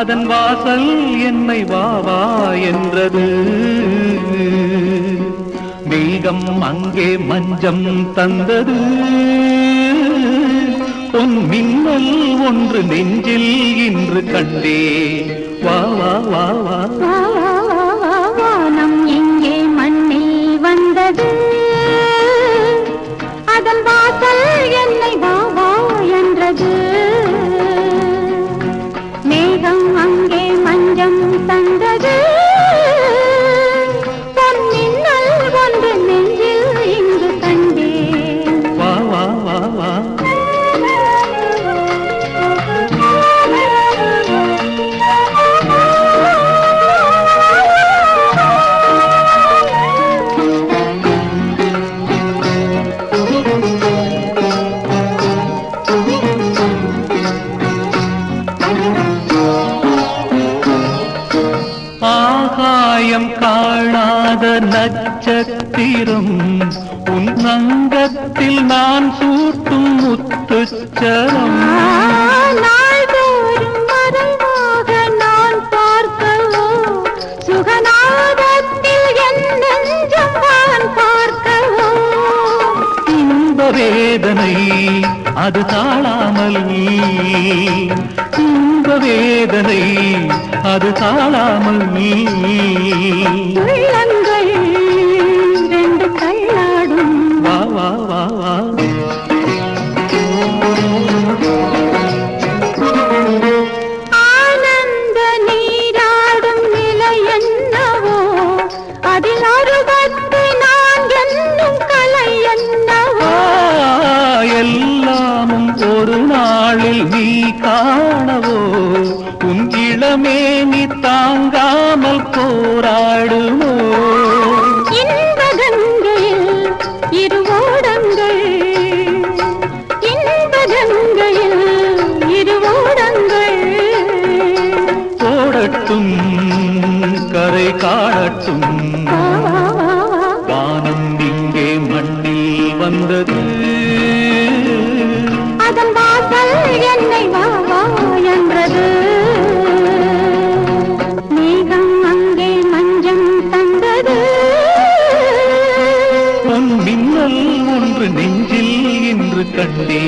அதன் வாசல் என்னை வாவா என்றது. மேகம் அங்கே மஞ்சம் தந்தது. பொன் மின்னல் ஒன்று நெஞ்சில் இன்று கண்டே. வா வா வா வா வானம் எங்கே மண்ணில் வந்தது. அதன் வாசல் என்னை வாவா என்றது. மேகம் அங்கே மஞ்சம் தந்தது. பொன் மின்னல் ஒன்று நெஞ்சில் இங்கு கண்டே. வா வா வா வா ஆகாயம் காணாத நட்சத்திரம் உன் அங்கத்தில் நான் சூட்டும் முத்துச்சரம். நாள்தோறும் மறைவாக நான் பார்க்கவோ சுகநாதத்தில் என் நெஞ்சம் நான் பார்க்கவோ. இன்ப வேதனை அது தாழாமல், இன்ப வேதனை அது தாழாமல். உள்ளங்கள் ரெண்டு கல்லாடும். வா வா வா வா ஆனந்த நீராடும் நிலை என்னவோ அதில் அறுபத்து நான் என்னும் கலை என்னவோ. எல்லாமும் ஒரு நாளில் நீ காணவோ. உன் இளமேனி தாங்காமல் போராடுமோ. இன்ப கங்கையில் இருவோடங்கள், இன்ப கங்கையில் இருவோடங்கள். ஓடட்டும் கரை காணட்டும். வானம் இங்கே மண்ணில் வந்தது. அதன் வாசல் என்னை வாவா என்றது. மேகம் அங்கே மஞ்சம் தந்தது. பொன் மின்னல் ஒன்று நெஞ்சில் இன்று கண்டே.